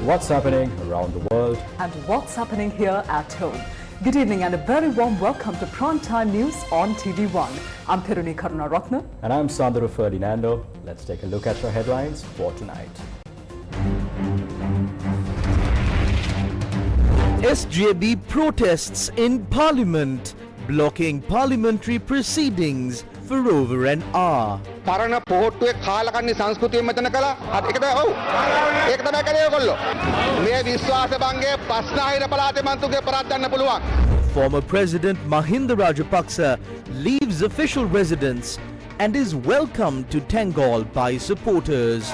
What's happening around the world and what's happening here at home. Good evening and a very warm welcome to Primetime News on TV1. I'm Piruni Karunaratne. And I'm Sandro Ferdinando. Let's take a look at your headlines for tonight. SJB protests in Parliament, blocking parliamentary proceedings for over an hour. පරණ පොහොට්ටුවේ කාලකන්ණි සංස්කෘතිය මෙතන කළා. ඒකද ඔව්. ඒක තමයි කළේ ඔයගොල්ලෝ. මේ විශ්වාස භංගයේ ප්‍රශ්නාහිර පළාතේ මන්ත්‍රීගේ පරද්දන්න පුළුවන්. Former President Mahinda Rajapaksa leaves official residence and is welcomed to Tangol by supporters.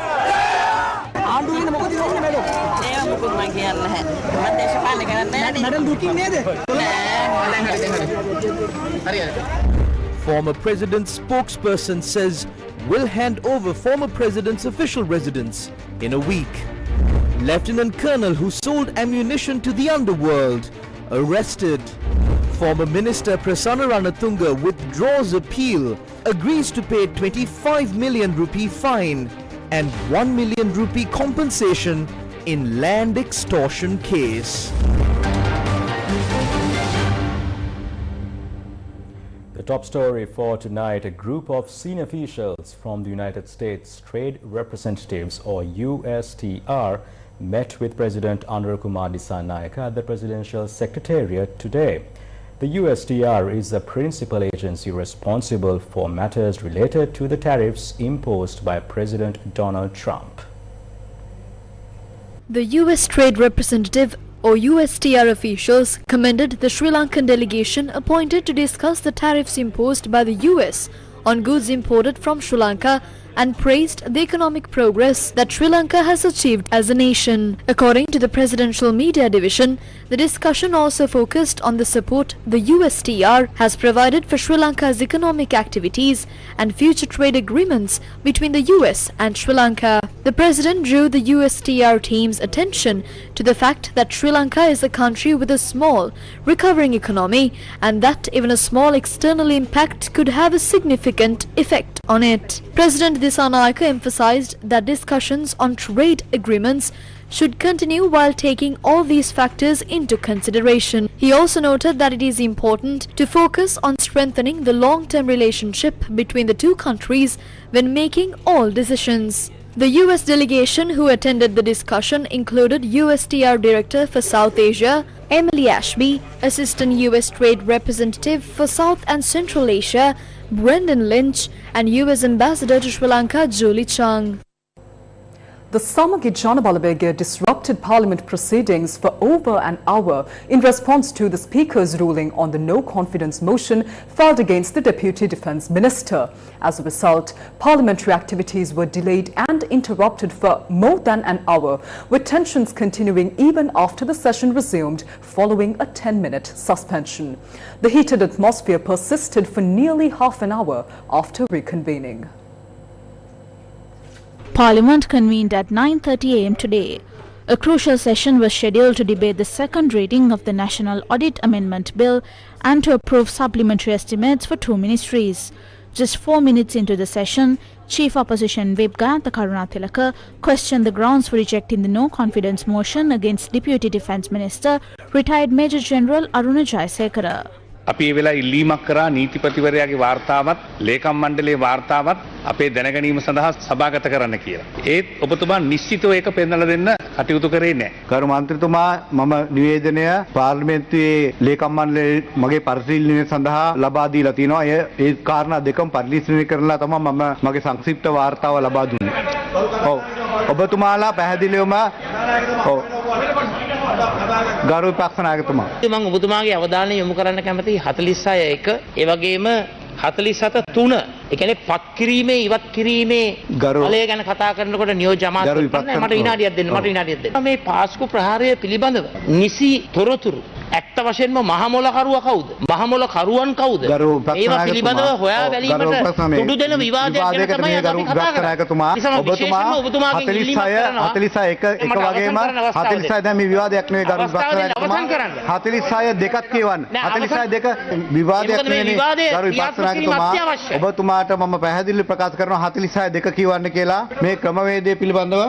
Former president's spokesperson says will hand over former president's official residence in a week. Lieutenant Colonel who sold ammunition to the underworld arrested. Former Minister Prasanna Ranatunga withdraws appeal, agrees to pay 25 million rupee fine and 1 million rupee compensation in land extortion case. The top story for tonight, a group of senior officials from the United States Trade Representatives or USTR met with President Anura Kumar Dissanayake at the Presidential Secretariat today. The USTR is the principal agency responsible for matters related to the tariffs imposed by President Donald Trump. The US Trade Representative or USTR officials commended the Sri Lankan delegation appointed to discuss the tariffs imposed by the US on goods imported from Sri Lanka and praised the economic progress that Sri Lanka has achieved as a nation. According to the Presidential Media Division, the discussion also focused on the support the USTR has provided for Sri Lanka's economic activities and future trade agreements between the US and Sri Lanka. The President drew the USTR team's attention to the fact that Sri Lanka is a country with a small, recovering economy and that even a small external impact could have a significant effect on it. President Dissanayake emphasized that discussions on trade agreements should continue while taking all these factors into consideration. He also noted that it is important to focus on strengthening the long-term relationship between the two countries when making all decisions. The US delegation who attended the discussion included USTR Director for South Asia, Emily Ashby, Assistant US Trade Representative for South and Central Asia, Brendan Lynch, and US Ambassador to Sri Lanka, Julie Chang. The Samagi Janabalabege disrupted Parliament proceedings for over an hour in response to the Speaker's ruling on the no-confidence motion filed against the Deputy Defence Minister. As a result, parliamentary activities were delayed and interrupted for more than an hour, with tensions continuing even after the session resumed following a 10-minute suspension. The heated atmosphere persisted for nearly half an hour after reconvening. Parliament convened at 9:30 am today. A crucial session was scheduled to debate the second reading of the National Audit Amendment Bill and to approve supplementary estimates for two ministries. Just 4 minutes into the session, Chief Opposition Whip Gantha Karunatilaka questioned the grounds for rejecting the no-confidence motion against Deputy Defence Minister, retired Major General Aruna Jayasekara. අපි ඒ වෙලාවේ ඉල්ලීමක් කරා නීතිපතිවරයාගේ වාර්තාවත් ලේකම් මණ්ඩලයේ වාර්තාවත් අපේ දැනගැනීම සඳහා සභාගත කරන්න කියලා. ඒත් ඔබතුමා නිශ්චිතව ඒක පෙන්වලා දෙන්න කටයුතු කරේ නැහැ. ගරු මන්ත්‍රීතුමා මම නිවේදනය පාර්ලිමේන්තුවේ ලේකම් මණ්ඩලයේ මගේ පරිශීලනය සඳහා ලබා දීලා තිනවා. ඒ කාරණා දෙකම පරිශීලනය කරලා තමයි මම මගේ සංක්ෂිප්ත වාර්තාව ලබා දුන්නේ. ඔව්. ඔබතුමාලා පැහැදිලිවම ඔව්. ගරු විපක්ෂ නායකතුමා මම ඔබතුමාගේ අවධානය යොමු කරන්න කැමතියි 46 1 ඒ වගේම 47 3 ඒ කියන්නේ පත් කිරීමේ ඉවත් කිරීමේ ඵලය ගැන කතා කරනකොට නියෝජ්‍ය අමාත්‍ය මට විනාඩියක් දෙන්න මේ පාස්කු ප්‍රහාරය පිළිබඳව නිසි තොරතුරු ඇත්ත වශයෙන්ම මහමොලකරුවා කවුද? මහමොලකරුවන් කවුද? ඒවා පිළිබඳව හොයා බැලීමට සුදු දෙන විවාදයක් ගැන තමයි අද අපි කතා කරන්නේ. ඔබතුමා 46 එක වගේම 46 දැන් මේ විවාදයක් නෙවෙයි ගරු විපක්ෂනායකතුමා 46 දෙකක් කියවන්න 46 දෙක විවාදයක් නෙවෙයි ගරු විපක්ෂනායකතුමා ඔබතුමාට මම පැහැදිලි ප්‍රකාශ කරනවා 46 දෙක කියවන්න කියලා මේ ක්‍රමවේදය පිළිබඳව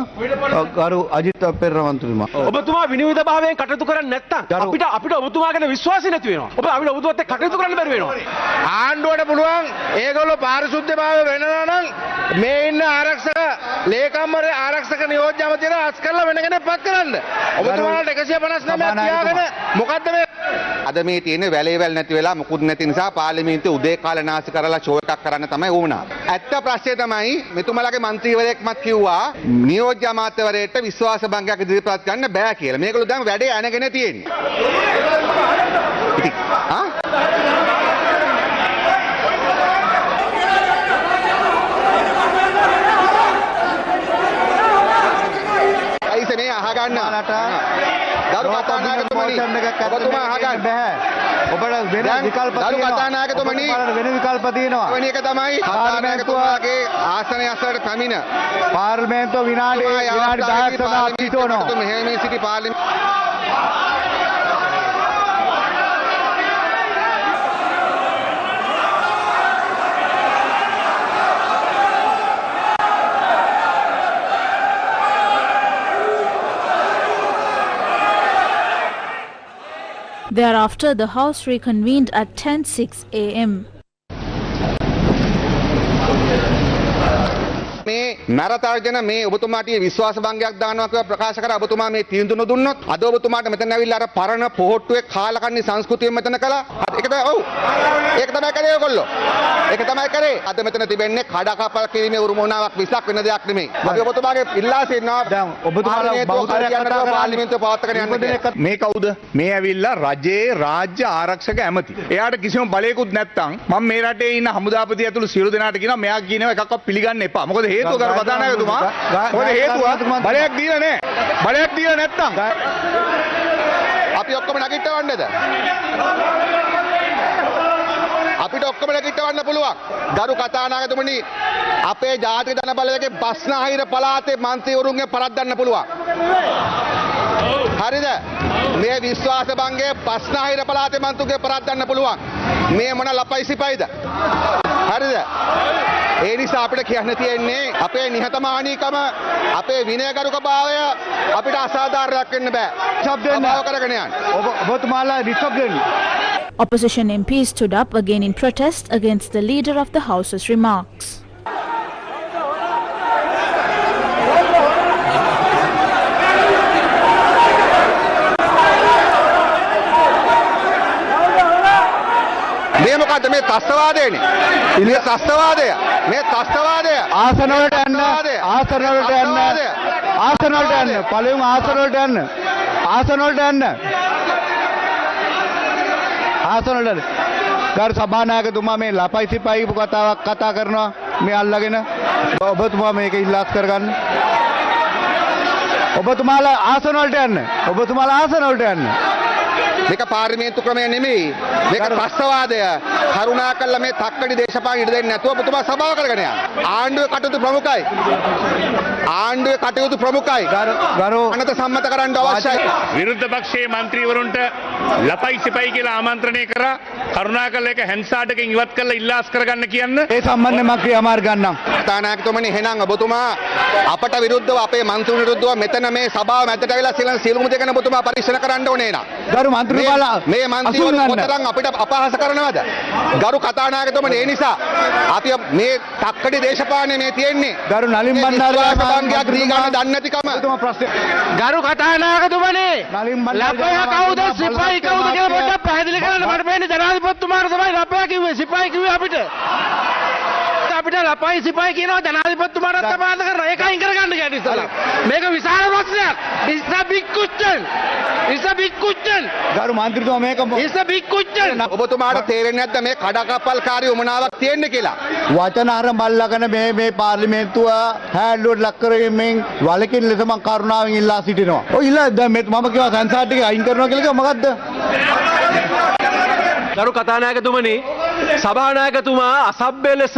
ගරු අජිත් පෙරේරාතුමා ඔබතුමා විනිවිද භාවයෙන් කටයුතු කරන්නේ නැත්නම් අපිට ඔබතුමා ගැන විශ්වාසය නැති වෙනවා. අපිට ඔබතුමාත් එක්ක කටයුතු කරන්න බැරි වෙනවා. ආණ්ඩුවට පුළුවන් ඒගොල්ලෝ පාරිශුද්ධභාවය වෙනවා නම් මේ ඉන්න ආරක්ෂක ලේකම්වර ආරක්ෂක නියෝජ්‍ය අමාත්‍යවරු අස් කරලා වෙන කෙනෙක් පත් කරන්න. ඔබතුමාලට 159ක් තියාගෙන මොකද්ද මේ අද මේ තියෙන වැලේවල් නැති වෙලා මුකුත් නැති නිසා පාර්ලිමේන්තුවේ උදේ කාලේ නාස්ති කරලා ෂෝ එකක් කරන්න තමයි වුණා. ඇත්ත ප්‍රශ්නේ තමයි මෙතුමාලගේ മന്ത്രിවරයෙක්මත් කිව්වා නියෝජ්‍ය අමාත්‍යවරයෙක්ට විශ්වාස භංගයක් ඉදිරිපත් කරන්න බෑ කියලා. මේගොල්ලෝ දැන් වැඩේ අනගෙන තියෙන්නේ. ඉතින් අයිසේ මේ අහගන්න ගරු කතානායකතුමනි ඔබතුමා අහගන්න බෑ ඔබට වෙන විකල්ප තියෙනවා ගරු කතානායකතුමනි වෙන විකල්ප තියෙනවා වෙන එක තමයි කතානායකතුමාගේ ආසනය අසලට පැමිණ පාර්ලිමේන්තුව විනාඩි 10ක් සඳහා පිටවනවා මෙහෙම සිටි Thereafter, the House reconvened at 10:06 a.m. මේ නරතර්ජන මේ ඔබතුමාට විශ්වාස භංගයක් දානවා කියලා ප්‍රකාශ කර ඔබතුමා මේ තීන්දුව නොදුන්නොත් අද ඔබතුමාට මෙතන ඇවිල්ලා අර පරණ පොහොට්ටුවේ කාලකන්ණි සංස්කෘතිය මෙතන කළා. ඒක තමයි ඔව්. ඒක තමයි කරේ ඔයගොල්ලෝ. ඒක තමයි කරේ. අද මෙතන තිබෙන්නේ කඩකපල් කිරීමේ උරුමනාවක් විසක් වෙන දෙයක් නෙමෙයි. අපි ඔබතුමාගේ ඉල්ලා සිටිනවා දැන් ඔබතුමාලා බහුතරයක් කතා පාර්ලිමේන්තුව පවත්වාගෙන යන්න. මේ කවුද? මේ ඇවිල්ලා රජයේ රාජ්‍ය ආරක්ෂක ඇමති. එයාට කිසිම බලයකුත් නැත්තම් මම මේ රටේ ඉන්න හමුදාපති ඇතුළු සියලු දෙනාට කියනවා මෙයා කියනවා එකක්වත් පිළිගන්න එපා. මොකද හේතුව කර කතානායකතුමා මොකද හේතුව බලයක් දීලා නැහැ. බලයක් දීලා නැත්තම් අපි ඔක්කොම නැගිටවන්නද? අපිට ඔක්කොම නැගිටවන්න පුළුවන්. ගරු කතානායකතුමනි අපේ ජාතික ජන බලවේගයේ බස්නාහිර පළාතේ මන්ත්‍රීවරුන්ගේ පරද්දන්න පුළුවන්. හරිද? මේ විශ්වාස භංගයේ බස්නාහිර පළාතේ මන්ත්‍රීවරුන්ගේ පරද්දන්න පුළුවන්. මේ මොන ලපයි සිපයිද? හරිද? ඒ නිසා අපිට කියන්න තියෙන්නේ අපේ නිහතමානීකම අපේ විනයගරුකභාවය අපිට අසාධාරණයක් වෙන්න බෑ. ශබ්දෙන් කරගෙන යන්න. ඔබතුමාලා රිෂබ්දෙන් Opposition MPs stood up again in protest against the leader of the House's remarks. මේ මොකද්ද මේ ත්‍ස්තවාදයනේ? මේ ත්‍ස්තවාදය. මේ ත්‍ස්තවාදය. ආසන වලට යන්න. ආසන වලට යන්න. ආසන වලට යන්න. පළවෙනිම ආසන වලට යන්න. ආසන වලට යන්න. ආසන වලට. ගරු සභානායකතුමා මේ ලපයි සිපයි කතාවක් කතා කරනවා මේ අල්ලගෙන ඔබතුමා මේක ඉල්ලාස් කරගන්න. ඔබතුමාලා ආසන වලට යන්න. ඔබතුමාලා ආසන වලට යන්න. මේක පාර්ලිමේන්තු ක්‍රමය නෙමෙයි. මේක ත්‍ස්තවාදය. කරුණාකරලා මේ තක්කඩි දේශපාලන ඉඩ දෙන්නේ නැතුව ඔබතුමා සභාව කරගෙන යන්න. ආණ්ඩුවේ කටයුතු ප්‍රමුඛයි. ආණ්ඩුවේ කටයුතු ප්‍රමුඛයි. ගරු අනත සම්මත කරන්න අවශ්‍යයි. විරුද්ධ පක්ෂයේ മന്ത്രിවරුන්ට ලපයි සිපයි කියලා ආමන්ත්‍රණය කරා. කරුණාකරලා ඒක හැන්සාඩ් එකෙන් ඉවත් කරලා ඉල්ලාස් කරගන්න කියන්න. ඒ සම්බන්ධයෙන් මම ක්‍රියාමාර්ග ගන්නම්. කතානායකතුමනි එහෙනම් ඔබතුමා අපට විරුද්ධව අපේ මන්ත්‍රීන් විරුද්ධව මෙතන මේ සභාව මැදට ඇවිල්ලා සියලුම දේ ගැන ඔබතුමා පරීක්ෂණ කරන්න ඕනේ නා. ගරු මන්ත්‍රීතුමාලා මේ මන්ත්‍රීවරු කොතරම් අපිට අපහාස කරනවද? ගරු කතානායකතුමනි ඒ නිසා අපි මේ තක්කඩි දේශපාලනේ මේ තියෙන්නේ. ගරු නලින් බණ්ඩාරගේ භංගයක් දී ගන්න දන්නේ නැතිකම. ඔබතුමා ප්‍රශ්න. ගරු කතානායකතුමනි ලපයා කවුද සිපයි කවුද කියලා පොඩ්ඩක් පැහැදිලි කරන්න. මට පේන්නේ ජනාධිපතිතුමාට තමයි ලපයා කිව්වේ සිපයි කිව්වේ අපිට. අපිට ලපයි සිපයි කියනවා ජනාධිපතිතුමාට අපහාස කරනවා. ඒක අයින් කරගන්න කියන්නේ ඉස්සලා. මේක විශාල ප්‍රශ්නයක්. It's a big question. It's a big question. ගරු මන්ත්‍රීතුමා මේක It's a big question. ඔබතුමාට තේරෙන්නේ නැද්ද මේ කඩකප්පල්කාරී උමනාවක් තියෙන්නේ කියලා? වචන අර බල්ලාගෙන මේ පාර්ලිමේන්තුව හැල්ලුවට ලක් කරගැනීමෙන් වලකින ලෙස මම කරුණාවෙන් ඉල්ලා සිටිනවා. ඔය ඉල්ලා දැන් මේ මම කියවා සංසාර ටික අයින් කරනවා කියලා කිව්වා මොකද්ද? ගරු කතානායකතුමනි සභානායකතුමා අසභ්‍ය ලෙස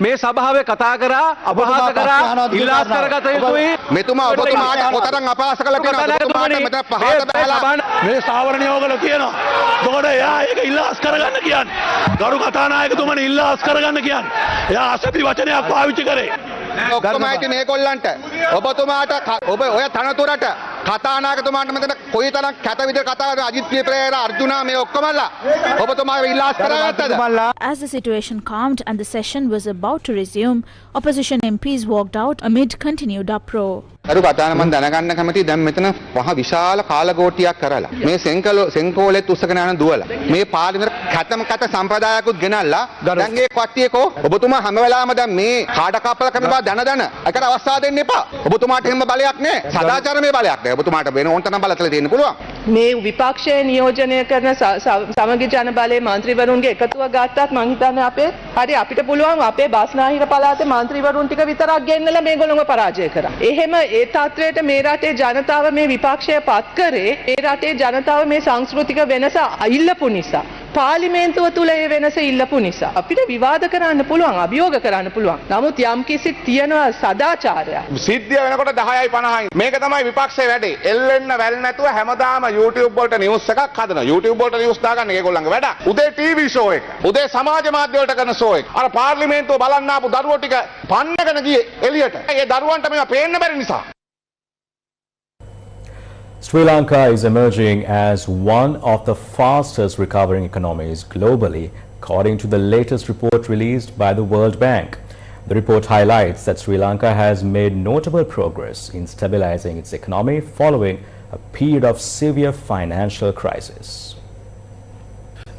මේ සභාවේ කතා කරා අපහාස කරා ඉල්ලාස් කරගත යුතුයි මෙතුමා ඔබතුමාට කොතරම් අපහාස කළා තියෙනවද ඔබතුමාට මෙතන පහත බහලා මේ ස්ථාවර නියෝගවල තියෙනවා. එතකොට එයා ඒක ඉල්ලාස් කරගන්න කියන්නේ. ගරු කතානායකතුමනි ඉල්ලාස් කරගන්න කියන්නේ. එයා අසභ්‍ය වචනයක් පාවිච්චි කරේ. ඔක්කොම ඇති මේගොල්ලන්ට ඔබතුමාට ඔබ ඔය තනතුරට කතානායකතුමාට මෙතන කොයිතරම් කැත විදිහට කතා කරන අජිත් ප්‍රේරා අර්ජුනා මේ ඔක්කොමලා ඔබතුමාව ඉල්ලාස් කරගත්තද? As the situation calmed and the session was about to resume, opposition MPs walked out amid continued uproar. අර කතාන මම දැනගන්න කැමතියි දැන් මෙතන වහ විශාල කාලගෝටියක් කරලා මේ සෙන්කෝලෙත් උස්සගෙන යන දුවලා මේ පාර්ලිමේන්තුවේ කැතම කැත සම්ප්‍රදායකුත් ගෙනල්ලා දැන් ඒ කට්ටියකෝ ඔබතුමා හැම වෙලාවෙම දැන් මේ කාඩකප්පල කරන බව දැන ඒකට අවස්ථාව දෙන්න එපා. ඔබතුමාට එහෙම බලයක් නැහැ. සදාචාරමය බලයක් නැහැ. ඔබතුමාට වෙන ඕන තරම් බලතල දෙන්න පුළුවන්. මේ විපක්ෂයේ නියෝජනය කරන සමගි ජන බලයේ മന്ത്രിවරුන්ගේ එකතුව ගත්තත් මං හිතන්නේ අපිට පුළුවන් අපේ බස්නාහිර පළාතේ മന്ത്രിවරුන් ටික විතරක් ගෙන්නලා මේගොල්ලෝව පරාජය කරා. එහෙම ඒ තත්වයට මේ රටේ ජනතාව මේ විපක්ෂය පත් කරේ මේ රටේ ජනතාව මේ සංස්කෘතික වෙනස ඉල්ලපු නිසා. පාර්ලිමේන්තුව තුල ඒ වෙනස ඉල්ලපු නිසා අපිට විවාද කරන්න පුළුවන් අභියෝග කරන්න පුළුවන්. නමුත් යම් කිසි තියනවා සදාචාරයක්. සිද්ධිය වෙනකොට 10යි 50යි. මේක තමයි විපක්ෂයේ වැඩේ. එල්ලෙන්න වැල් නැතුව හැමදාම YouTube වලට නිවුස් එකක් හදනවා. YouTube වලට නිවුස් දාගන්න ඒගොල්ලන්ගේ වැඩ. උදේ TV ෂෝ එක. උදේ සමාජ මාධ්‍ය වලට කරන ෂෝ එක. අර පාර්ලිමේන්තුව බලන්න ආපු දරුවෝ ටික පන්නගෙන ගියේ එළියට. ඒ දරුවන්ට මේවා පේන්න බැරි නිසා. Sri Lanka is emerging as one of the fastest recovering economies globally, according to the latest report released by the World Bank. The report highlights that Sri Lanka has made notable progress in stabilizing its economy following a period of severe financial crisis.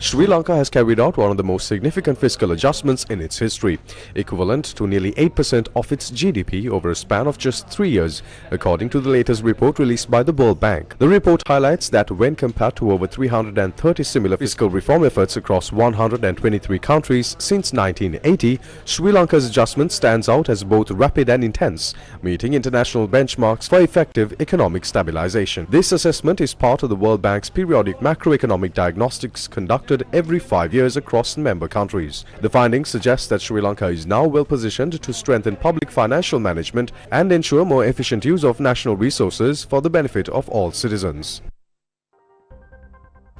Sri Lanka has carried out one of the most significant fiscal adjustments in its history, equivalent to nearly 8% of its GDP over a span of just 3 years, according to the latest report released by the World Bank. The report highlights that when compared to over 330 similar fiscal reform efforts across 123 countries since 1980, Sri Lanka's adjustment stands out as both rapid and intense, meeting international benchmarks for effective economic stabilization. This assessment is part of the World Bank's periodic macroeconomic diagnostics conducted every 5 years across member countries. The findings suggest that Sri Lanka is now well positioned to strengthen public financial management and ensure more efficient use of national resources for the benefit of all citizens.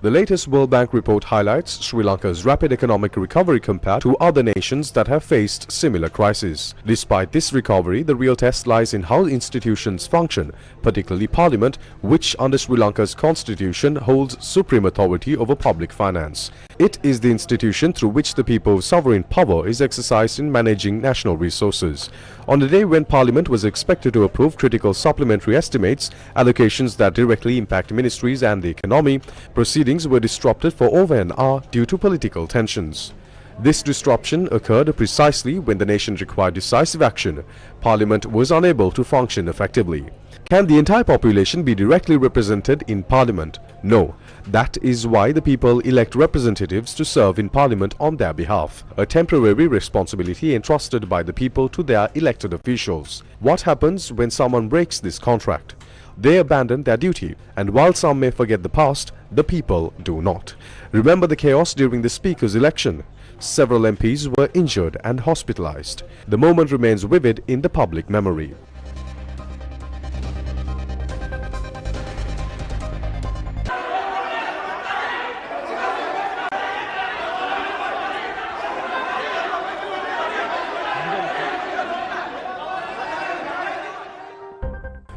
The latest World Bank report highlights Sri Lanka's rapid economic recovery compared to other nations that have faced similar crises. Despite this recovery, the real test lies in how institutions function, particularly Parliament, which under Sri Lanka's constitution holds supreme authority over public finance. It is the institution through which the people's sovereign power is exercised in managing national resources. On the day when Parliament was expected to approve critical supplementary estimates, allocations that directly impact ministries and the economy, proceedings were disrupted for over an hour due to political tensions. This disruption occurred precisely when the nation required decisive action. Parliament was unable to function effectively. Can the entire population be directly represented in Parliament? No. That is why the people elect representatives to serve in Parliament on their behalf, a temporary responsibility entrusted by the people to their elected officials. What happens when someone breaks this contract? They abandon their duty, and while some may forget the past, the people do not. Remember the chaos during the Speaker's election? Several MPs were injured and hospitalized. The moment remains vivid in the public memory.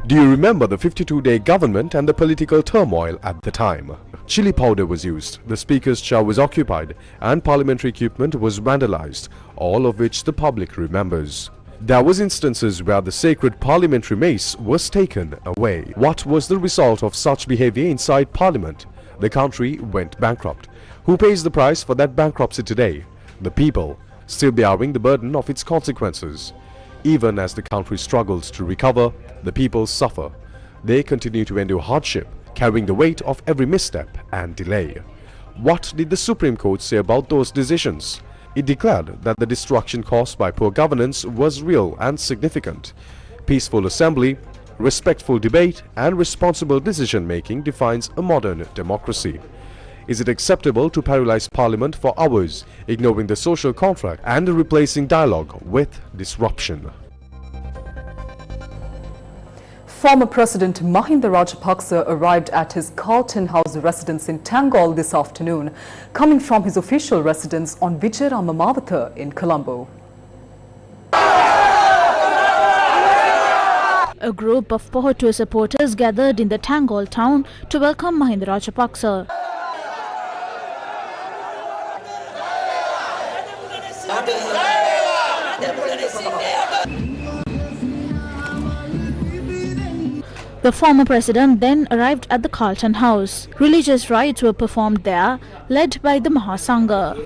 Do you remember the 52-day government and the political turmoil at the time? Chili powder was used, the Speaker's chair was occupied, and parliamentary equipment was vandalized, all of which the public remembers. There was instances where the sacred parliamentary mace was taken away. What was the result of such behavior inside Parliament? The country went bankrupt. Who pays the price for that bankruptcy today? The people, still bearing the burden of its consequences. Even as the country struggles to recover, the people suffer. they continue to endure hardship, carrying the weight of every misstep and delay. What did the Supreme Court say about those decisions? It declared that the destruction caused by poor governance was real and significant. Peaceful assembly, respectful debate and responsible decision-making defines a modern democracy. Is it acceptable to paralyze Parliament for hours, ignoring the social contract and replacing dialogue with disruption? Former President Mahinda Rajapaksa arrived at his Carlton House residence in Tangol this afternoon, coming from his official residence on Vijayarama Mawatha in Colombo. A group of Pohotu supporters gathered in the Tangol town to welcome Mahinda Rajapaksa. The former president then arrived at the Carlton House. Religious rites were performed there, led by the Mahasangha.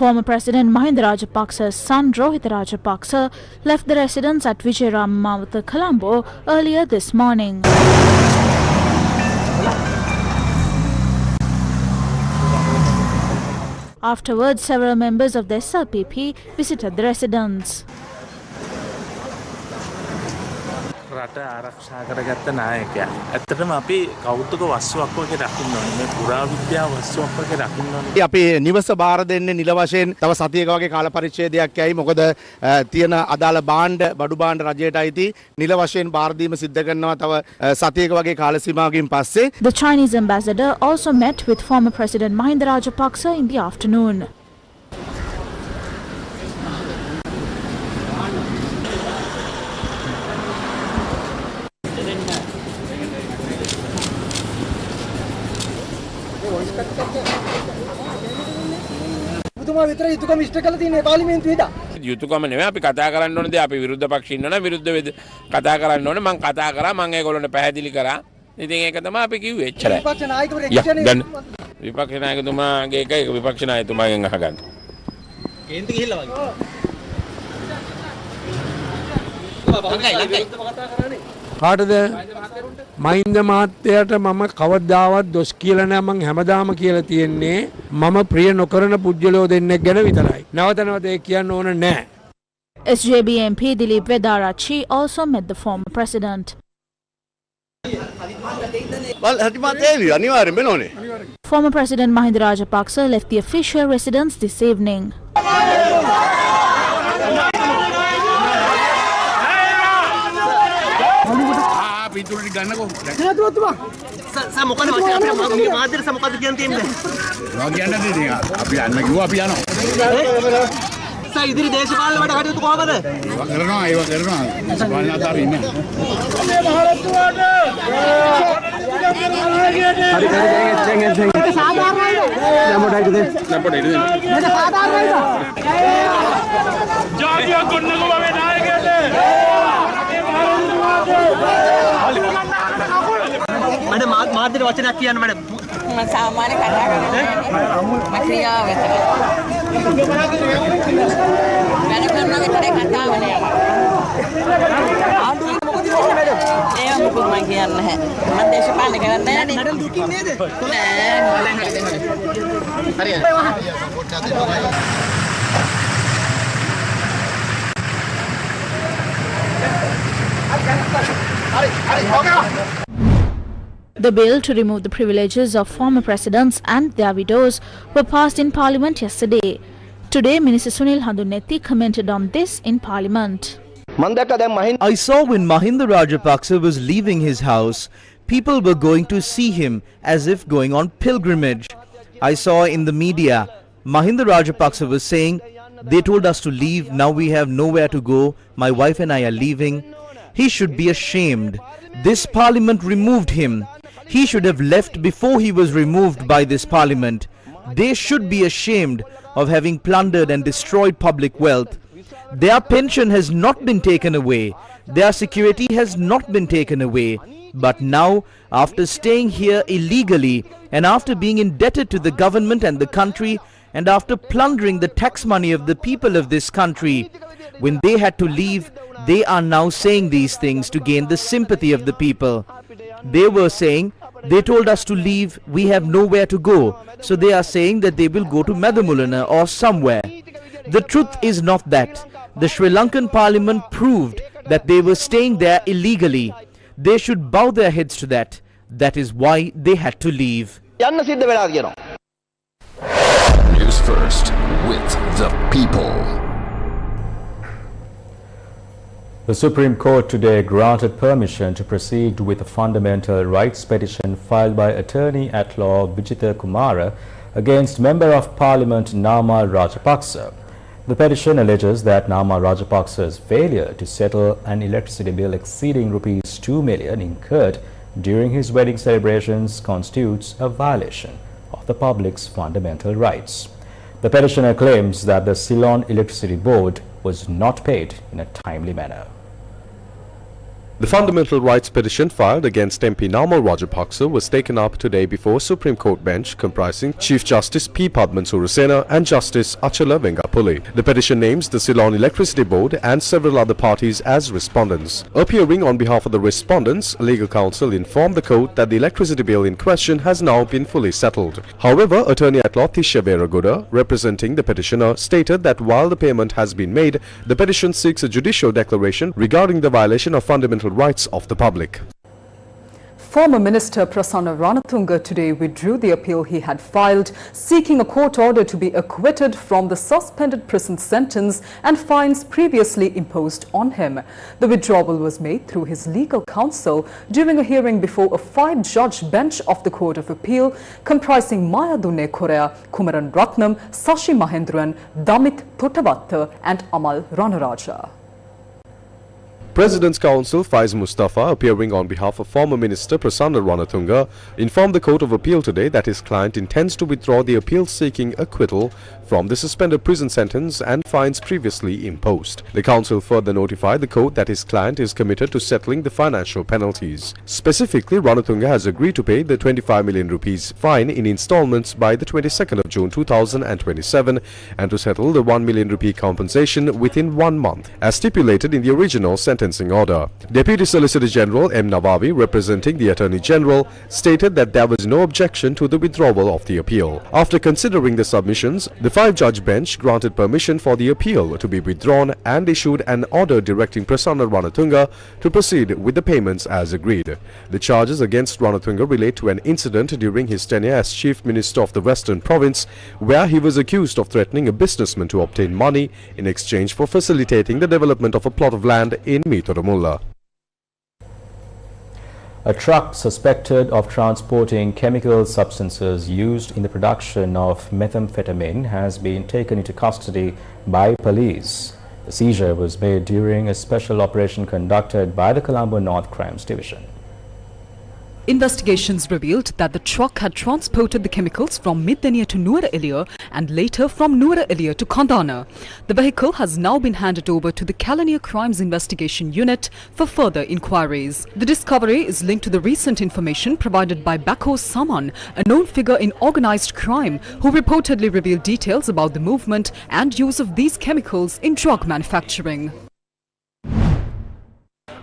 Former President Mahinda Rajapaksa's son Rohit Rajapaksa left the residence at Vijayarama Mawatha, Colombo earlier this morning. Afterwards, several members of the SLPP visited the residence. රට ආරක්ෂා කරගත්ත නායකයා. ඇත්තටම අපි කෞතුක වස්තුවක් වගේ රකින්න ඕනේ. මේ පුරාවිද්‍යා වස්තුවක් වගේ රකින්න ඕනේ. අපි නිවස බාර දෙන්නේ නිල වශයෙන් තව සතියක වගේ කාල පරිච්ඡේදයක් යයි. මොකද තියෙන අදාළ භාණ්ඩ බඩු භාණ්ඩ රජයට අයිති නිල වශයෙන් බාර දීම සිද්ධ කරනවා තව සතියක වගේ කාල සීමාවකින් පස්සේ. The Chinese ambassador also met with former President Mahinda Rajapaksa in the afternoon. යුතුයකම නෙවෙයි අපි කතා කරන්න ඕනේ දේ අපි විරුද්ධ පක්ෂ ඉන්නවනම් විරුද්ධ කතා කරන්න ඕනේ මම කතා කරා මම ඒගොල්ලන්ට පැහැදිලි කරා ඉතින් ඒක තමයි අපි කිව්වේ එච්චරයි විපක්ෂ නායකවරයෙක් විපක්ෂ නායකතුමාගේ එක විපක්ෂ නායකතුමාගෙන් අහගන්න කේන්ති ගිහිල්ලා වගේ කාටද මහින්ද මහත්තයාට මම කවදාවත් දොස් කියලා නෑ මං හැමදාම කියලා තියෙන්නේ මම ප්‍රිය නොකරන පුජ්‍යලෝ දෙන්නෙක් ගැන විතරයි. නැවත නැවත ඒක කියන්න ඕන නෑ. SJB MP Dilip Vedarachi also met the former president. Former President Mahinda Rajapaksa left the official residence this evening. පිටුරට ගන්නකෝ. මොකද මාධ්‍යර මොකද කියන්න තියෙන්නේ? මම කියන්න දෙන්නේ අපි යන්න කිව්වා අපි යනවා. ඉදිරි දේශපාලන වැඩ කටයුතු කොහමද? ඒව කරනවා. දේශපාලන අතර ඉන්නේ. මේ මහරජතුමාට හරි සාධාරණයි. නම්බරයිද? මේක සාධාරණයිද? ජාතිය කොන්නකෝ මේ නායකයාට. මඩ මාධ්‍යට වචනයක් කියන්න මඩ. මම සාමාන්‍ය කතා කරන්නේ මම ක්‍රියාව විතරයි. වැඩ කරන විතරේ කතාව නෑ. ආඩුවේ මොකද කියන්නේ මඩ? ඒව මොකද මම කියන්නේ නැහැ. මම දේශපාලන කරන්නේ නැහැ නේ. මඩ දුකින් නේද? නෑ. හරියට. The bill to remove the privileges of former presidents and their widows were passed in Parliament yesterday. Today, Minister Sunil Handunethi commented on this in Parliament. I saw when Mahinda Rajapaksa was leaving his house, people were going to see him as if going on pilgrimage. I saw in the media, Mahinda Rajapaksa was saying, they told us to leave, now we have nowhere to go, my wife and I are leaving. He should be ashamed. This parliament removed him. He should have left before he was removed by this parliament. They should be ashamed of having plundered and destroyed public wealth. Their pension has not been taken away. Their security has not been taken away. But now, after staying here illegally and after being indebted to the government and the country and after plundering the tax money of the people of this country, when they had to leave, they are now saying these things to gain the sympathy of the people. They were saying, they told us to leave, we have nowhere to go. So they are saying that they will go to Madamulana or somewhere. The truth is not that. The Sri Lankan parliament proved that they were staying there illegally. They should bow their heads to that. That is why they had to leave. News First with the people. The Supreme Court today granted permission to proceed with a fundamental rights petition filed by Attorney-at-Law Vijitha Kumara against Member of Parliament Nama Rajapaksa. The petition alleges that Nama Rajapaksa's failure to settle an electricity bill exceeding Rs 2 million incurred during his wedding celebrations constitutes a violation of the public's fundamental rights. The petitioner claims that the Ceylon Electricity Board was not paid in a timely manner. The fundamental rights petition filed against MP Nama Rajapaksa was taken up today before a Supreme Court bench comprising Chief Justice P. Padman Surasena and Justice Achala Vengapulli. The petition names the Ceylon Electricity Board and several other parties as respondents. Appearing on behalf of the respondents, legal counsel informed the court that the electricity bill in question has now been fully settled. However, Attorney-at-Law Tisha Veraguda, representing the petitioner, stated that while the payment has been made, the petition seeks a judicial declaration regarding the violation of fundamental rights of the public. Former Minister Prasanna Ranatunga today withdrew the appeal he had filed, seeking a court order to be acquitted from the suspended prison sentence and fines previously imposed on him. The withdrawal was made through his legal counsel during a hearing before a 5-judge bench of the Court of Appeal comprising Mayadunne Korea, Kumaran Ratnam, Sashi Mahendran, Damit Puttavatta and Amal Ranaraja. President's counsel Faiz Mustafa, appearing on behalf of former Minister Prasanna Ranatunga, informed the Court of Appeal today that his client intends to withdraw the appeal seeking acquittal from the suspended prison sentence and fines previously imposed. The counsel further notified the court that his client is committed to settling the financial penalties. Specifically, Ranatunga has agreed to pay the 25 million rupees fine in installments by the 22nd of June 2027 and to settle the 1 million rupee compensation within 1 month, as stipulated in the original sentencing order. Deputy Solicitor General M. Nawawi, representing the Attorney General, stated that there was no objection to the withdrawal of the appeal. After considering the submissions, the 5-judge bench granted permission for the appeal to be withdrawn and issued an order directing Prasanna Ranatunga to proceed with the payments as agreed. The charges against Ranatunga relate to an incident during his tenure as Chief Minister of the Western Province, where he was accused of threatening a businessman to obtain money in exchange for facilitating the development of a plot of land in Mithuramulla. A truck suspected of transporting chemical substances used in the production of methamphetamine has been taken into custody by police. The seizure was made during a special operation conducted by the Colombo North Crimes Division. Investigations revealed that the truck had transported the chemicals from Middenia to Nuwara Eliya and later from Nuwara Eliya to Kandana. The vehicle has now been handed over to the Kalaniya Crimes Investigation Unit for further inquiries. The discovery is linked to the recent information provided by Bako Saman, a known figure in organized crime, who reportedly revealed details about the movement and use of these chemicals in drug manufacturing.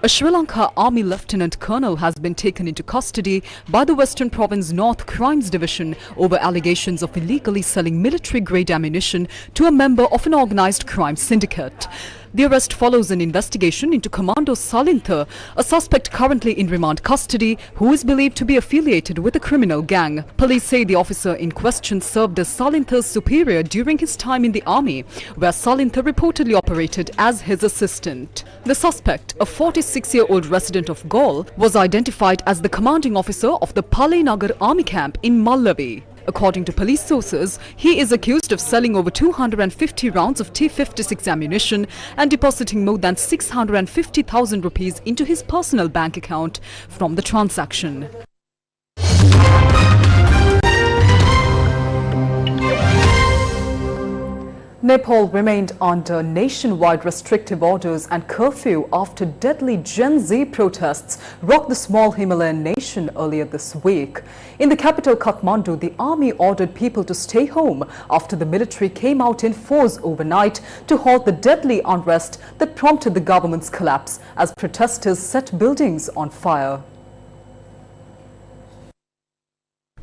A Sri Lanka Army Lieutenant Colonel has been taken into custody by the Western Province North Crimes Division over allegations of illegally selling military-grade ammunition to a member of an organized crime syndicate. The arrest follows an investigation into Commando Salintha, a suspect currently in remand custody who is believed to be affiliated with a criminal gang. Police say the officer in question served as Salintha's superior during his time in the army, where Salintha reportedly operated as his assistant. The suspect, a 46-year-old resident of Gaul, was identified as the commanding officer of the Palay Nagar army camp in Mallavi. According to police sources, he is accused of selling over 250 rounds of T-56 ammunition and depositing more than 650,000 rupees into his personal bank account from the transaction. Nepal remained under nationwide restrictive orders and curfew after deadly Gen Z protests rocked the small Himalayan nation earlier this week. In the capital Kathmandu, the army ordered people to stay home after the military came out in force overnight to halt the deadly unrest that prompted the government's collapse as protesters set buildings on fire.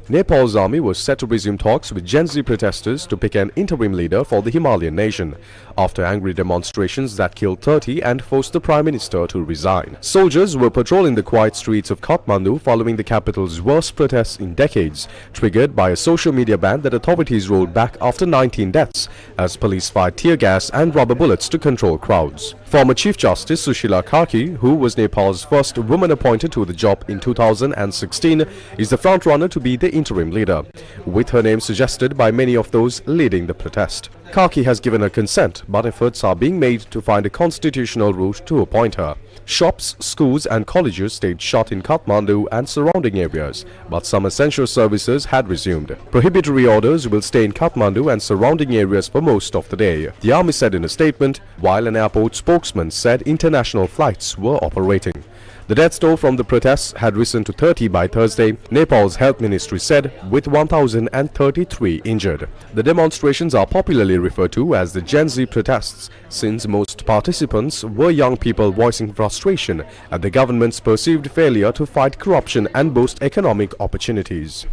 Nepal's army was set to resume talks with Gen Z protesters to pick an interim leader for the Himalayan nation, after angry demonstrations that killed 30 and forced the Prime Minister to resign. Soldiers were patrolling the quiet streets of Kathmandu following the capital's worst protests in decades, triggered by a social media ban that authorities rolled back after 19 deaths, as police fired tear gas and rubber bullets to control crowds. Former Chief Justice Sushila Karki, who was Nepal's first woman appointed to the job in 2016, is the front-runner to be the interim leader, with her name suggested by many of those leading the protest. Karki has given her consent, but efforts are being made to find a constitutional route to appoint her. Shops, schools and colleges stayed shut in Kathmandu and surrounding areas, but some essential services had resumed. Prohibitory orders will stay in Kathmandu and surrounding areas for most of the day, the army said in a statement, while an airport spokesman said international flights were operating. The death toll from the protests had risen to 30 by Thursday, Nepal's health ministry said, with 1,033 injured. The demonstrations are popularly referred to as the Gen Z protests, since most participants were young people voicing frustration at the government's perceived failure to fight corruption and boost economic opportunities.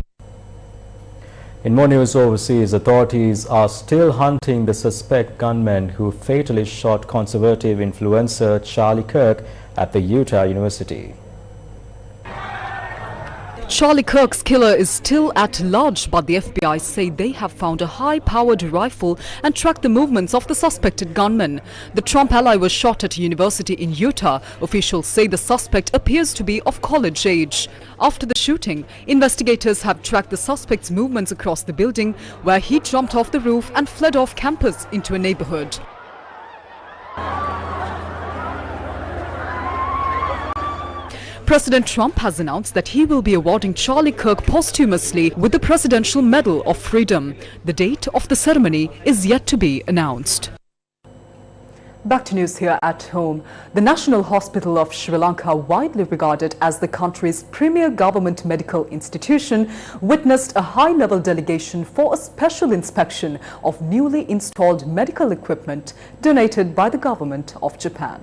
In more news overseas, authorities are still hunting the suspect gunman who fatally shot conservative influencer Charlie Kirk at the Utah University. Charlie Kirk's killer is still at large, but the FBI say they have found a high-powered rifle and tracked the movements of the suspected gunman. The Trump ally was shot at a university in Utah. Officials say the suspect appears to be of college age. After the shooting, investigators have tracked the suspect's movements across the building, where he jumped off the roof and fled off campus into a neighborhood. President Trump has announced that he will be awarding Charlie Kirk posthumously with the Presidential Medal of Freedom. The date of the ceremony is yet to be announced. Back to news here at home. The National Hospital of Sri Lanka, widely regarded as the country's premier government medical institution, witnessed a high-level delegation for a special inspection of newly installed medical equipment donated by the government of Japan.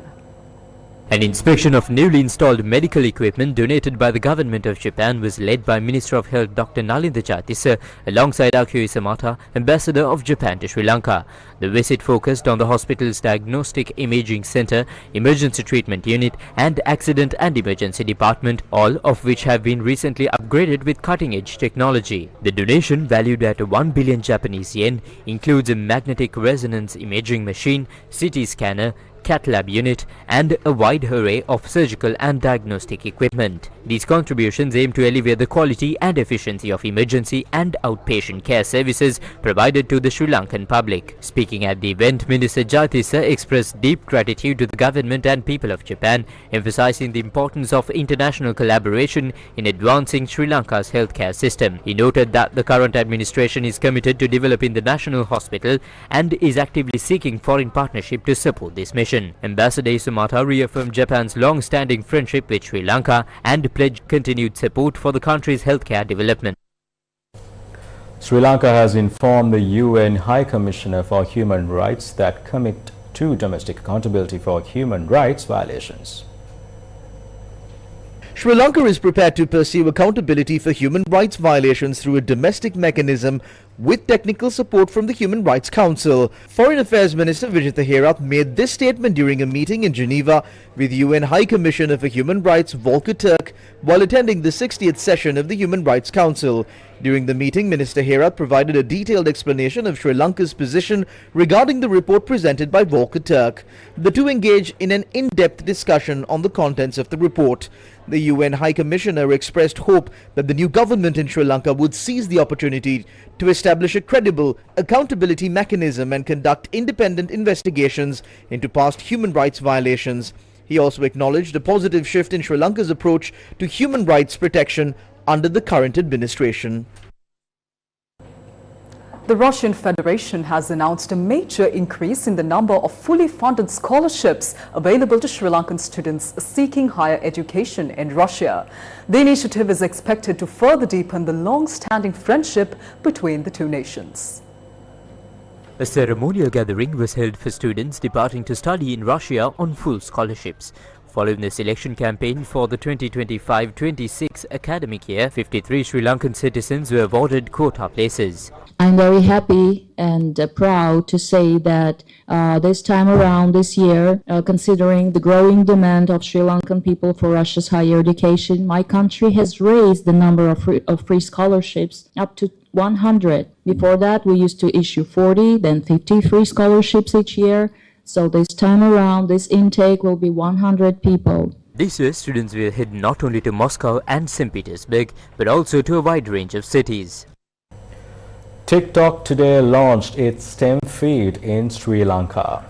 An inspection of newly installed medical equipment donated by the government of Japan was led by Minister of Health Dr. Nalinda Jayatissa alongside Akio Isamata, Ambassador of Japan to Sri Lanka. The visit focused on the hospital's diagnostic imaging center, emergency treatment unit and accident and emergency department, all of which have been recently upgraded with cutting-edge technology. The donation, valued at 1 billion Japanese yen, includes a magnetic resonance imaging machine, CT scanner, cath lab unit and a wide array of surgical and diagnostic equipment. These contributions aim to elevate the quality and efficiency of emergency and outpatient care services provided to the Sri Lankan public. Speaking at the event, Minister Jayatissa expressed deep gratitude to the government and people of Japan, emphasizing the importance of international collaboration in advancing Sri Lanka's healthcare system. He noted that the current administration is committed to developing the national hospital and is actively seeking foreign partnership to support this mission. Ambassador Isamata reaffirmed Japan's long-standing friendship with Sri Lanka and pledged continued support for the country's healthcare development. Sri Lanka has informed the UN High Commissioner for Human Rights that commit to domestic accountability for human rights violations. Sri Lanka is prepared to pursue accountability for human rights violations through a domestic mechanism with technical support from the Human Rights Council. Foreign Affairs Minister Vijitha Herath made this statement during a meeting in Geneva with UN High Commissioner for Human Rights Volker Turk while attending the 60th session of the Human Rights Council. During the meeting, Minister Herath provided a detailed explanation of Sri Lanka's position regarding the report presented by Volker Turk. The two engaged in an in-depth discussion on the contents of the report. The UN High Commissioner expressed hope that the new government in Sri Lanka would seize the opportunity to establish a credible accountability mechanism and conduct independent investigations into past human rights violations. He also acknowledged a positive shift in Sri Lanka's approach to human rights protection under the current administration. The Russian Federation has announced a major increase in the number of fully funded scholarships available to Sri Lankan students seeking higher education in Russia. The initiative is expected to further deepen the long-standing friendship between the two nations. A ceremonial gathering was held for students departing to study in Russia on full scholarships. Following the selection campaign for the 2025-26 academic year, 53 Sri Lankan citizens were awarded quota places. I'm very happy and proud to say that this time around this year, considering the growing demand of Sri Lankan people for Russia's higher education, my country has raised the number of free scholarships up to 100. Before that, we used to issue 40, then 50 free scholarships each year. So this time around, this intake will be 100 people. This year, students will head not only to Moscow and St. Petersburg, but also to a wide range of cities. TikTok today launched its STEM feed in Sri Lanka.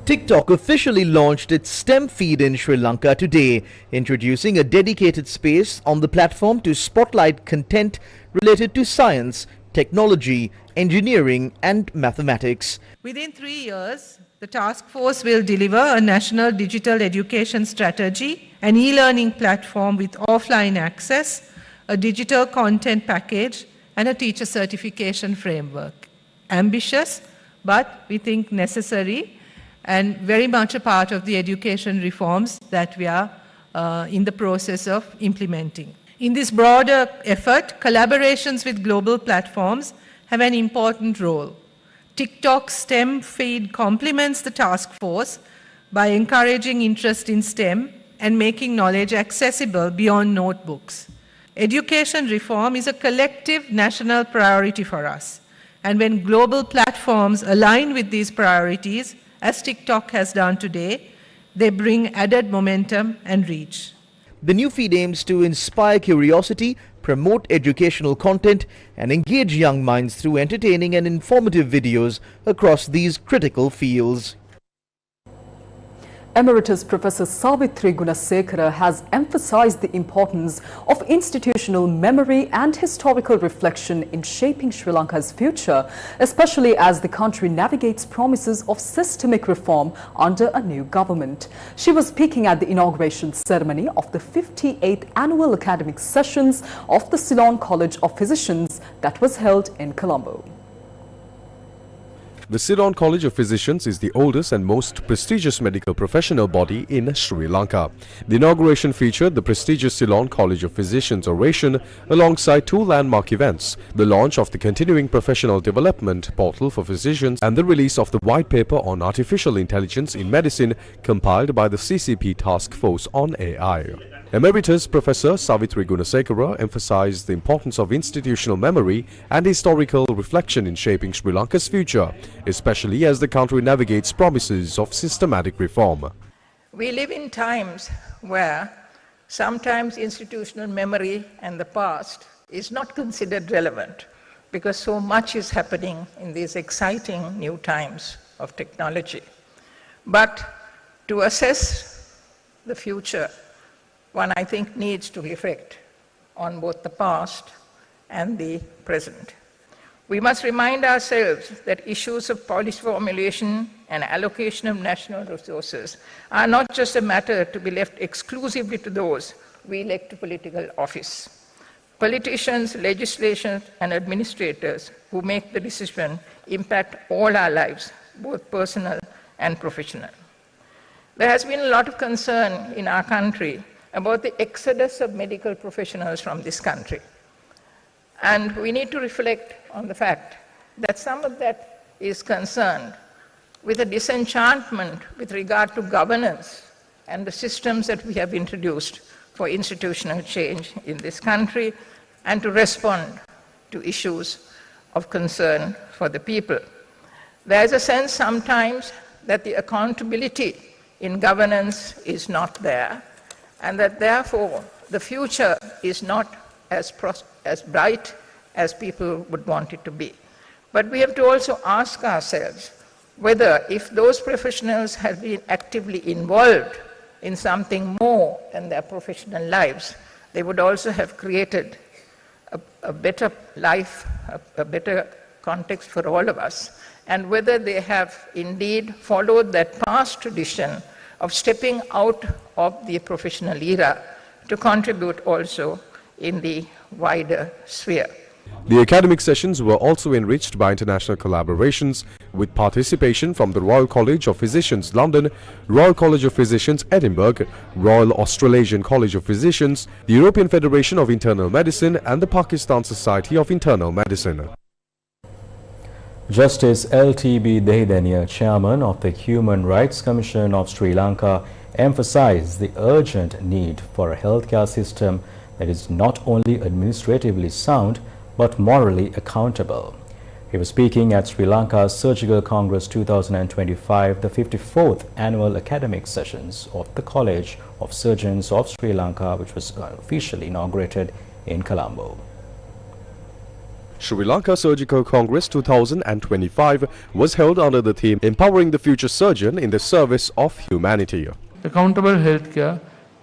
TikTok officially launched its STEM feed in Sri Lanka today, introducing a dedicated space on the platform to spotlight content related to science, technology, engineering and mathematics. Within 3 years, the task force will deliver a national digital education strategy, an e-learning platform with offline access, a digital content package, and a teacher certification framework. Ambitious, but we think necessary and very much a part of the education reforms that we are in the process of implementing. In this broader effort, collaborations with global platforms have an important role. TikTok's STEM feed complements the task force by encouraging interest in STEM and making knowledge accessible beyond notebooks. Education reform is a collective national priority for us. And when global platforms align with these priorities, as TikTok has done today, they bring added momentum and reach. The new feed aims to inspire curiosity, promote educational content, and engage young minds through entertaining and informative videos across these critical fields. Emeritus Professor Savitri Gunasekara has emphasized the importance of institutional memory and historical reflection in shaping Sri Lanka's future, especially as the country navigates promises of systemic reform under a new government. She was speaking at the inauguration ceremony of the 58th annual academic sessions of the Ceylon College of Physicians that was held in Colombo. The Sirasa College of Physicians is the oldest and most prestigious medical professional body in Sri Lanka. The inauguration featured the prestigious Sirasa College of Physicians oration alongside two landmark events, the launch of the Continuing Professional Development Portal for Physicians and the release of the white paper on Artificial Intelligence in Medicine compiled by the CCP Task Force on AI. Emeritus Professor Savitri Gunasekara emphasized the importance of institutional memory and historical reflection in shaping Sri Lanka's future, especially as the country navigates promises of systematic reform. We live in times where sometimes institutional memory and the past is not considered relevant because so much is happening in these exciting new times of technology. But to assess the future, one, I think, needs to reflect on both the past and the present. We must remind ourselves that issues of policy formulation and allocation of national resources are not just a matter to be left exclusively to those we elect to political office. Politicians, legislators, and administrators who make the decision impact all our lives, both personal and professional. There has been a lot of concern in our country about the exodus of medical professionals from this country. And we need to reflect on the fact that some of that is concerned with a disenchantment with regard to governance and the systems that we have introduced for institutional change in this country and to respond to issues of concern for the people. There is a sense sometimes that the accountability in governance is not there, and that therefore the future is not as bright as people would want it to be. But we have to also ask ourselves whether if those professionals had been actively involved in something more than their professional lives, they would also have created a better life, a better context for all of us, and whether they have indeed followed that past tradition of stepping out of the professional era to contribute also in the wider sphere. The academic sessions were also enriched by international collaborations with participation from the Royal College of Physicians London, Royal College of Physicians Edinburgh, Royal Australasian College of Physicians, the European Federation of Internal Medicine and the Pakistan Society of Internal Medicine. Justice L.T.B. Dehedaniya, chairman of the Human Rights Commission of Sri Lanka, emphasized the urgent need for a healthcare system that is not only administratively sound but morally accountable. He was speaking at Sri Lanka's Surgical Congress 2025, the 54th annual academic sessions of the College of Surgeons of Sri Lanka, which was officially inaugurated in Colombo. Sri Lanka Surgical Congress 2025 was held under the theme Empowering the Future Surgeon in the Service of Humanity. Accountable healthcare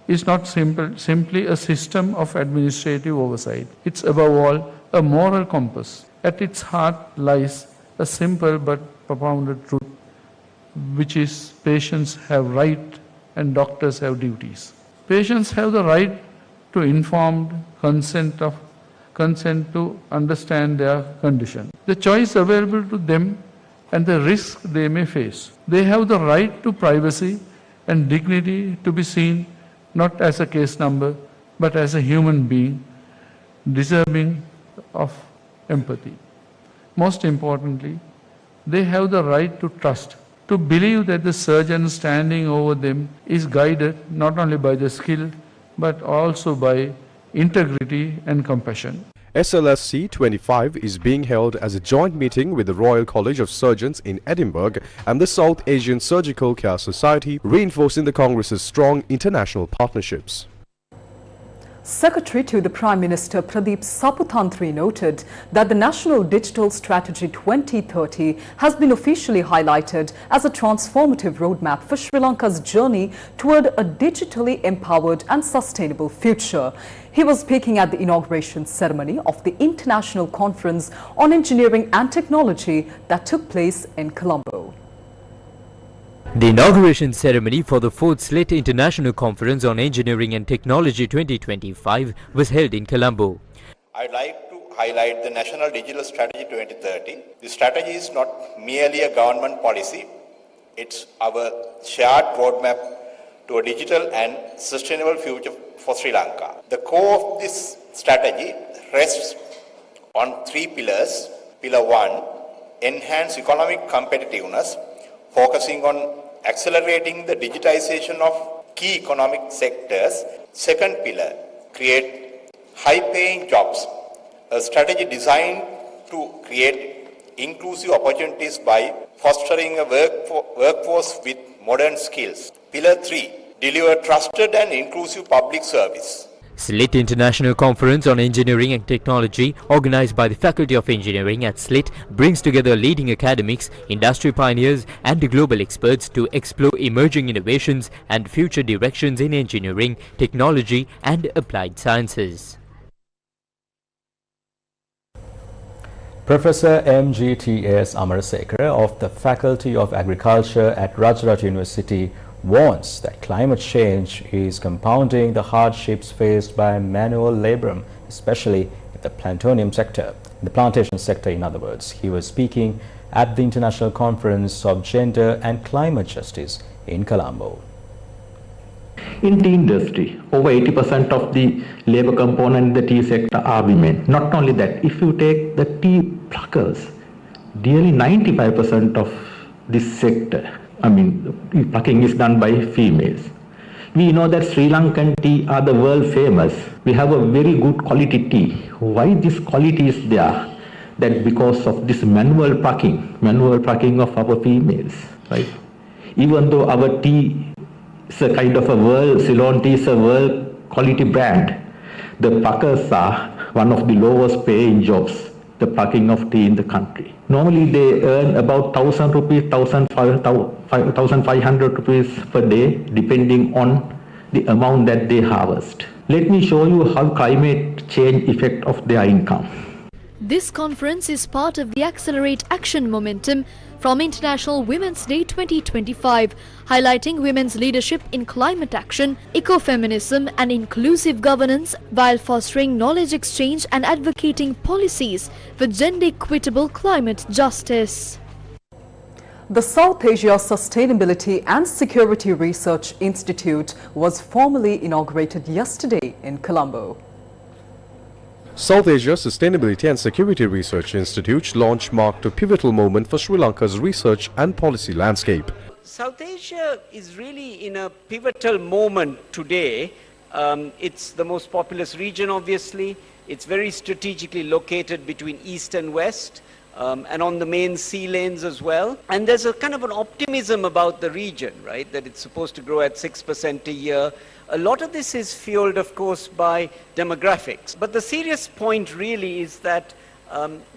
is not simply a system of administrative oversight. It's above all a moral compass. At its heart lies a simple but profound truth, which is patients have rights and doctors have duties. Patients have the right to informed consent to understand their condition, the choice available to them and the risk they may face. They have the right to privacy and dignity to be seen not as a case number but as a human being deserving of empathy. Most importantly, they have the right to trust, to believe that the surgeon standing over them is guided not only by the skill but also by integrity and compassion. SLSC 25 is being held as a joint meeting with the Royal College of Surgeons in Edinburgh and the South Asian Surgical Care Society, reinforcing the Congress's strong international partnerships. Secretary to the Prime Minister Pradeep Saputantri noted that the National Digital Strategy 2030 has been officially highlighted as a transformative roadmap for Sri Lanka's journey toward a digitally empowered and sustainable future. He was speaking at the inauguration ceremony of the International Conference on Engineering and Technology that took place in Colombo. The inauguration ceremony for the 4th SLIT International Conference on Engineering and Technology 2025 was held in Colombo. I'd like to highlight the National Digital Strategy 2030. The strategy is not merely a government policy, it's our shared roadmap to a digital and sustainable future for Sri Lanka. The core of this strategy rests on 3 pillars. Pillar 1, enhance economic competitiveness, focusing on accelerating the digitization of key economic sectors. Second pillar, create high-paying jobs, a strategy designed to create inclusive opportunities by fostering a workforce with modern skills. Pillar 3, deliver trusted and inclusive public service. SLIT International Conference on Engineering and Technology, organized by the Faculty of Engineering at SLIT, brings together leading academics, industry pioneers and global experts to explore emerging innovations and future directions in engineering, technology and applied sciences. Professor M.G.T.S. Amarasekara of the Faculty of Agriculture at Rajarata University warns that climate change is compounding the hardships faced by manual labor, especially in the plantation sector, in other words. He was speaking at the International Conference of Gender and Climate Justice in Colombo. In tea industry, over 80% of the labor component in the tea sector are women. Not only that, if you take the tea pluckers, nearly 95% of this sector, plucking is done by females. We know that Sri Lankan tea are the world famous. We have a very good quality tea. Why this quality is there? That because of this manual plucking of our females, right? Even though our tea is a kind of a world, Ceylon tea is a world quality brand, the pluckers are one of the lowest paying jobs, the plucking of tea in the country. Normally they earn about 1,000 rupees, 1,500 rupees per day, depending on the amount that they harvest. Let me show you how climate change effect of their income. This conference is part of the Accelerate Action Momentum from International Women's Day 2025, highlighting women's leadership in climate action, ecofeminism and inclusive governance while fostering knowledge exchange and advocating policies for gender-equitable climate justice. The South Asia Sustainability and Security Research Institute was formally inaugurated yesterday in Colombo. South Asia Sustainability and Security Research Institute's launch marked a pivotal moment for Sri Lanka's research and policy landscape. South Asia is really in a pivotal moment today. It's the most populous region, obviously. It's very strategically located between East and West. And on the main sea lanes as well. And there's a kind of an optimism about the region, right, that it's supposed to grow at 6% a year. A lot of this is fueled, of course, by demographics. But the serious point really is that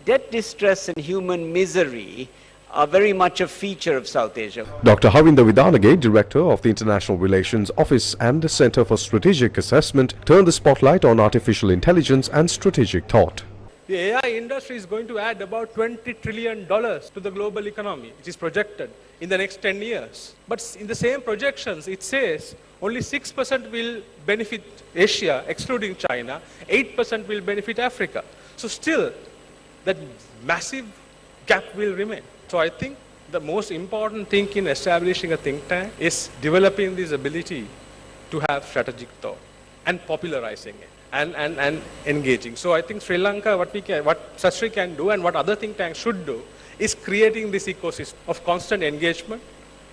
debt distress and human misery are very much a feature of South Asia. Dr. Harinda Vidanage, Director of the International Relations Office and the Center for Strategic Assessment, turned the spotlight on artificial intelligence and strategic thought. The AI industry is going to add about $20 trillion to the global economy. It is projected in the next 10 years. But in the same projections, it says only 6% will benefit Asia, excluding China, 8% will benefit Africa. So still, that massive gap will remain. So I think the most important thing in establishing a think tank is developing this ability to have strategic thought and popularizing it. And engaging. So I think Sri Lanka, what Sasri can do and what other think tanks should do is creating this ecosystem of constant engagement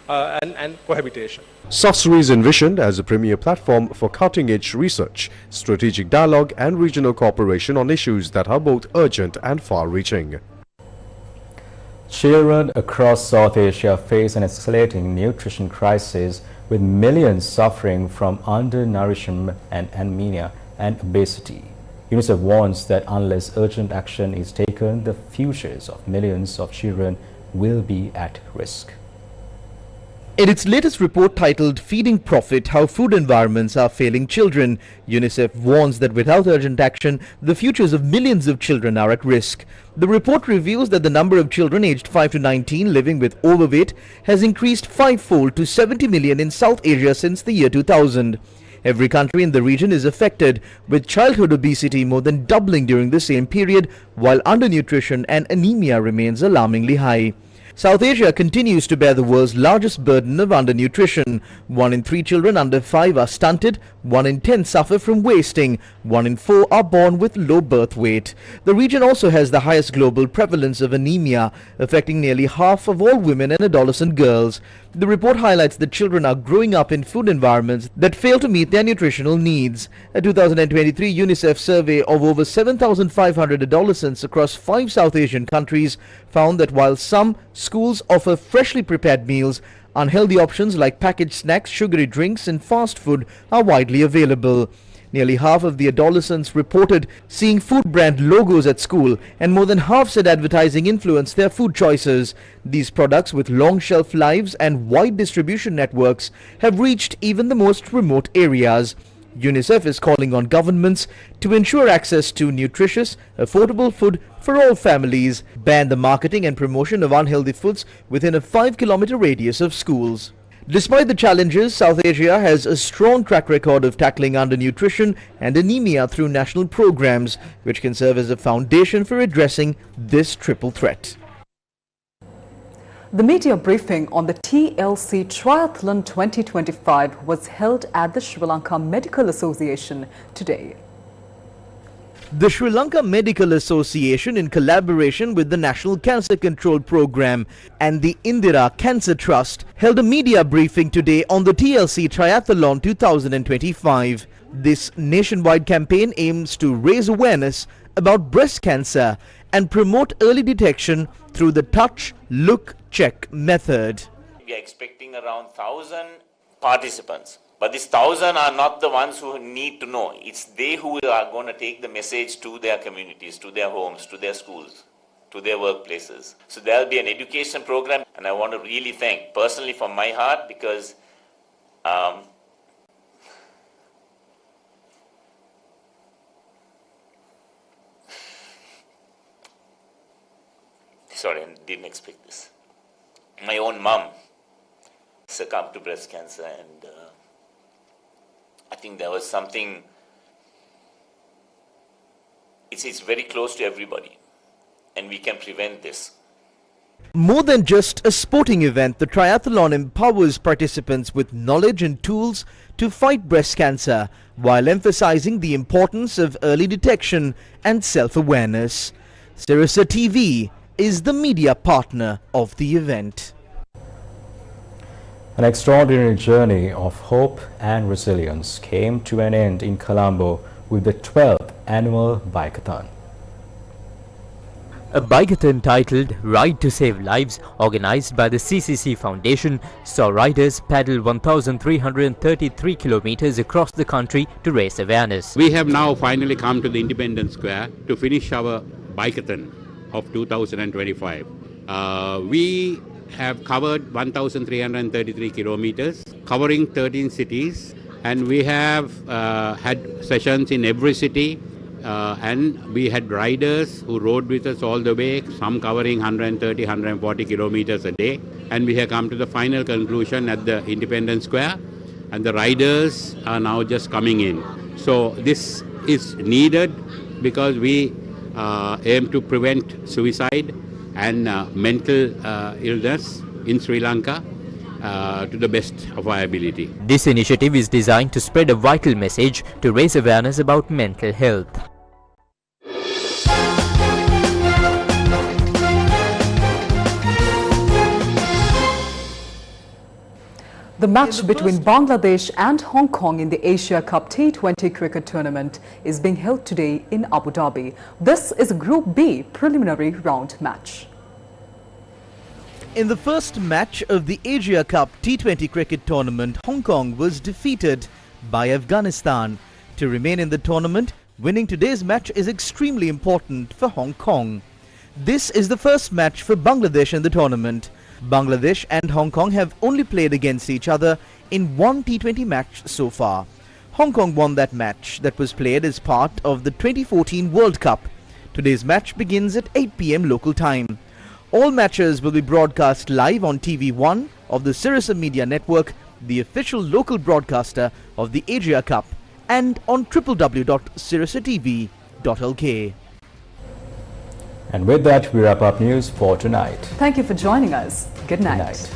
and cohabitation. Sasri is envisioned as a premier platform for cutting-edge research, strategic dialogue and regional cooperation on issues that are both urgent and far-reaching. Children across South Asia face an escalating nutrition crisis, with millions suffering from undernourishment and anemia and obesity. UNICEF warns that unless urgent action is taken, the futures of millions of children will be at risk. In its latest report titled Feeding Profit, How Food Environments Are Failing Children, UNICEF warns that without urgent action, the futures of millions of children are at risk. The report reveals that the number of children aged 5 to 19 living with overweight has increased fivefold to 70 million in South Asia since the year 2000. Every country in the region is affected, with childhood obesity more than doubling during the same period, while undernutrition and anemia remains alarmingly high. South Asia continues to bear the world's largest burden of undernutrition. 1 in 3 children under 5 are stunted, 1 in 10 suffer from wasting, 1 in 4 are born with low birth weight. The region also has the highest global prevalence of anemia, affecting nearly half of all women and adolescent girls. The report highlights that children are growing up in food environments that fail to meet their nutritional needs. A 2023 UNICEF survey of over 7,500 adolescents across 5 South Asian countries found that while some schools offer freshly prepared meals, unhealthy options like packaged snacks, sugary drinks and fast food are widely available. Nearly half of the adolescents reported seeing food brand logos at school, and more than half said advertising influenced their food choices. These products, with long shelf lives and wide distribution networks, have reached even the most remote areas. UNICEF is calling on governments to ensure access to nutritious, affordable food for all families, ban the marketing and promotion of unhealthy foods within a 5-kilometer radius of schools. Despite the challenges, South Asia has a strong track record of tackling undernutrition and anemia through national programs, which can serve as a foundation for addressing this triple threat. The media briefing on the TLC Triathlon 2025 was held at the Sri Lanka Medical Association today. The Sri Lanka Medical Association, in collaboration with the National Cancer Control Program and the Indira Cancer Trust, held a media briefing today on the TLC Triathlon 2025. This nationwide campaign aims to raise awareness about breast cancer and promote early detection through the touch, look, check method. We are expecting around 1,000 participants. But these 1,000 are not the ones who need to know. It's they who are going to take the message to their communities, to their homes, to their schools, to their workplaces. So there will be an education program, and I want to really thank personally from my heart, because Sorry, I didn't expect this. My own mum succumbed to breast cancer, and I think there was something. It's very close to everybody, and we can prevent this. More than just a sporting event, the triathlon empowers participants with knowledge and tools to fight breast cancer, while emphasizing the importance of early detection and self-awareness. Sirasa TV is the media partner of the event. An extraordinary journey of hope and resilience came to an end in Colombo with the 12th annual Bikeathon. A bikeathon titled Ride to Save Lives, organized by the CCC Foundation, saw riders paddle 1,333 kilometers across the country to raise awareness. We have now finally come to the Independence Square to finish our bikeathon of 2025. We have covered 1,333 kilometers, covering 13 cities, and we have had sessions in every city. And we had riders who rode with us all the way, some covering 130, 140 kilometers a day. And we have come to the final conclusion at the Independence Square, and the riders are now just coming in. So this is needed because we aim to prevent suicide and mental illness in Sri Lanka to the best of our ability. This initiative is designed to spread a vital message to raise awareness about mental health. The match between Bangladesh and Hong Kong in the Asia Cup T20 cricket tournament is being held today in Abu Dhabi. This is a Group B preliminary round match. In the first match of the Asia Cup T20 cricket tournament, Hong Kong was defeated by Afghanistan. To remain in the tournament, winning today's match is extremely important for Hong Kong. This is the first match for Bangladesh in the tournament. Bangladesh and Hong Kong have only played against each other in one T20 match so far. Hong Kong won that match that was played as part of the 2014 World Cup. Today's match begins at 8 p.m. local time. All matches will be broadcast live on TV1 of the Sirasa Media Network, the official local broadcaster of the Asia Cup, and on www.sirasatv.lk. And with that, we wrap up news for tonight. Thank you for joining us. Good night. Good night.